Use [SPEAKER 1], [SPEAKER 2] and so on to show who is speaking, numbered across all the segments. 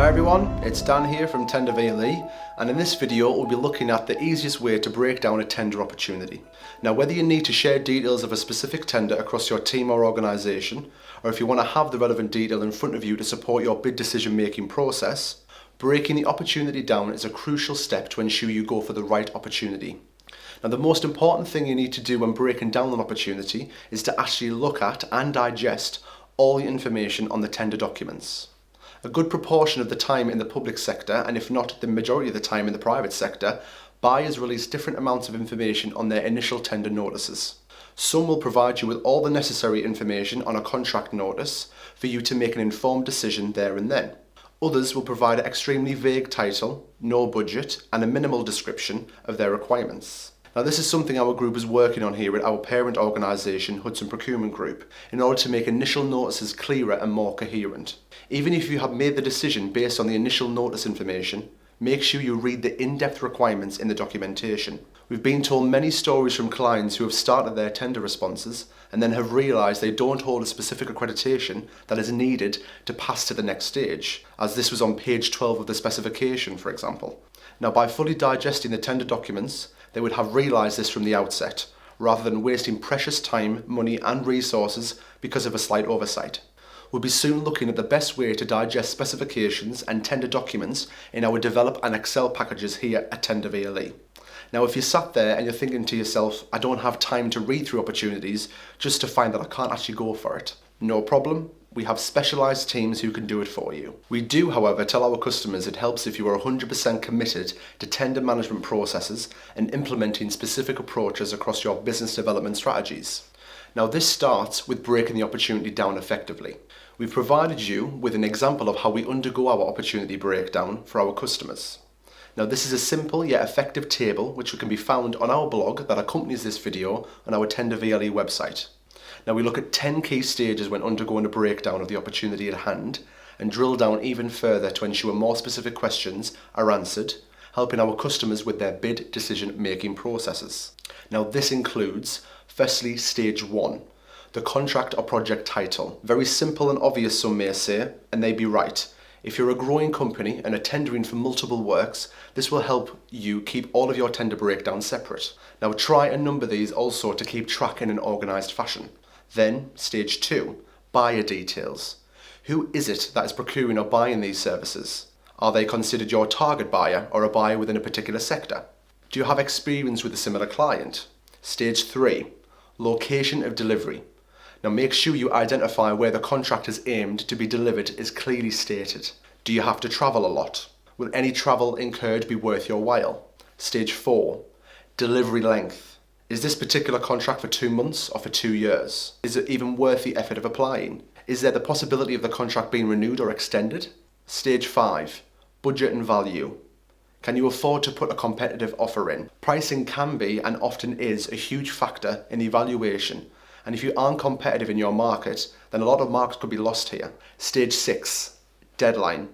[SPEAKER 1] Hi everyone, it's Dan here from Tender VLE, and in this video we'll be looking at the easiest way to break down a tender opportunity. Now, whether you need to share details of a specific tender across your team or organisation, or if you want to have the relevant detail in front of you to support your bid decision making process, breaking the opportunity down is a crucial step to ensure you go for the right opportunity. Now, the most important thing you need to do when breaking down an opportunity is to actually look at and digest all the information on the tender documents. A good proportion of the time in the public sector, and if not the majority of the time in the private sector, buyers release different amounts of information on their initial tender notices. Some will provide you with all the necessary information on a contract notice for you to make an informed decision there and then. Others will provide an extremely vague title, no budget, and a minimal description of their requirements. Now, this is something our group is working on here at our parent organisation, Hudson Procurement Group, in order to make initial notices clearer and more coherent. Even if you have made the decision based on the initial notice information, make sure you read the in-depth requirements in the documentation. We've been told many stories from clients who have started their tender responses and then have realised they don't hold a specific accreditation that is needed to pass to the next stage, as this was on page 12 of the specification, for example. Now, by fully digesting the tender documents, they would have realised this from the outset, rather than wasting precious time, money and resources because of a slight oversight. We'll be soon looking at the best way to digest specifications and tender documents in our develop and Excel packages here at Tender VLE. Now, if you sat there and you're thinking to yourself, I don't have time to read through opportunities just to find that I can't actually go for it, no problem. We have specialised teams who can do it for you. We do, however, tell our customers it helps if you are 100% committed to tender management processes and implementing specific approaches across your business development strategies. Now, this starts with breaking the opportunity down effectively. We've provided you with an example of how we undergo our opportunity breakdown for our customers. Now, this is a simple yet effective table which can be found on our blog that accompanies this video on our Tender VLE website. Now, we look at 10 key stages when undergoing a breakdown of the opportunity at hand and drill down even further to ensure more specific questions are answered, helping our customers with their bid decision making processes. Now, this includes, firstly, stage 1, the contract or project title. Very simple and obvious, some may say, and they be right. If you're a growing company and are tendering for multiple works, this will help you keep all of your tender breakdowns separate. Now, try and number these also to keep track in an organised fashion. Then, stage 2, buyer details. Who is it that is procuring or buying these services? Are they considered your target buyer or a buyer within a particular sector? Do you have experience with a similar client? Stage 3, location of delivery. Now, make sure you identify where the contract is aimed to be delivered is clearly stated. Do you have to travel a lot? Will any travel incurred be worth your while? Stage 4, delivery length. Is this particular contract for 2 months or for 2 years? Is it even worth the effort of applying? Is there the possibility of the contract being renewed or extended? Stage 5, budget and value. Can you afford to put a competitive offer in? Pricing can be and often is a huge factor in the evaluation, and if you aren't competitive in your market, then a lot of marks could be lost here. Stage 6, deadline.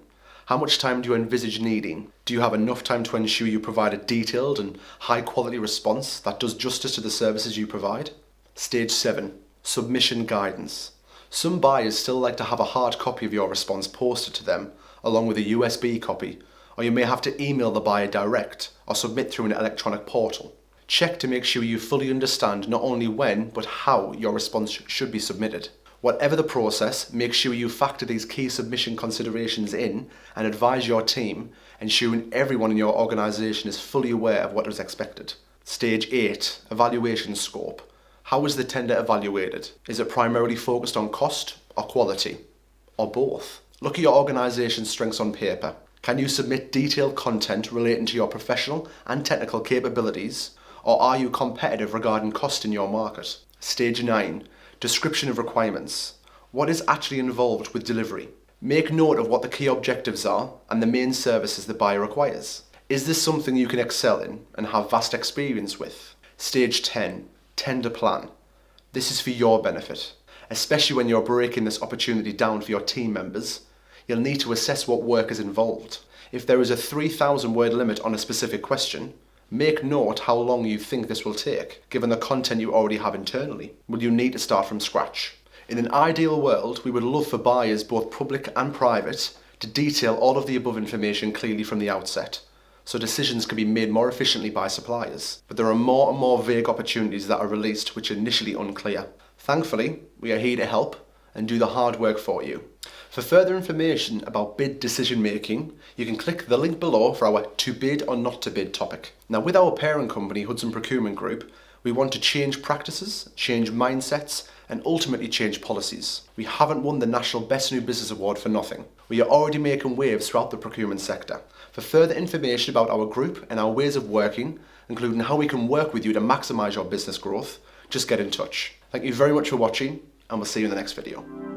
[SPEAKER 1] How much time do you envisage needing? Do you have enough time to ensure you provide a detailed and high quality response that does justice to the services you provide? Stage 7, submission guidance. Some buyers still like to have a hard copy of your response posted to them, along with a USB copy, or you may have to email the buyer direct or submit through an electronic portal. Check to make sure you fully understand not only when, but how your response should be submitted. Whatever the process, make sure you factor these key submission considerations in and advise your team, ensuring everyone in your organisation is fully aware of what is expected. Stage 8, evaluation scope. How is the tender evaluated? Is it primarily focused on cost or quality, or both? Look at your organisation's strengths on paper. Can you submit detailed content relating to your professional and technical capabilities, or are you competitive regarding cost in your market? Stage 9, description of requirements. What is actually involved with delivery? Make note of what the key objectives are and the main services the buyer requires. Is this something you can excel in and have vast experience with? Stage 10, tender plan. This is for your benefit. Especially when you're breaking this opportunity down for your team members, you'll need to assess what work is involved. If there is a 3,000 word limit on a specific question, make note how long you think this will take, given the content you already have internally. Will you need to start from scratch? In an ideal world, we would love for buyers, both public and private, to detail all of the above information clearly from the outset, so decisions can be made more efficiently by suppliers. But there are more and more vague opportunities that are released which are initially unclear. Thankfully, we are here to help and do the hard work for you. For further information about bid decision making, you can click the link below for our to bid or not to bid topic. Now, with our parent company, Hudson Procurement Group, we want to change practices, change mindsets, and ultimately change policies. We haven't won the National Best New Business Award for nothing. We are already making waves throughout the procurement sector. For further information about our group and our ways of working, including how we can work with you to maximise your business growth, just get in touch. Thank you very much for watching, and we'll see you in the next video.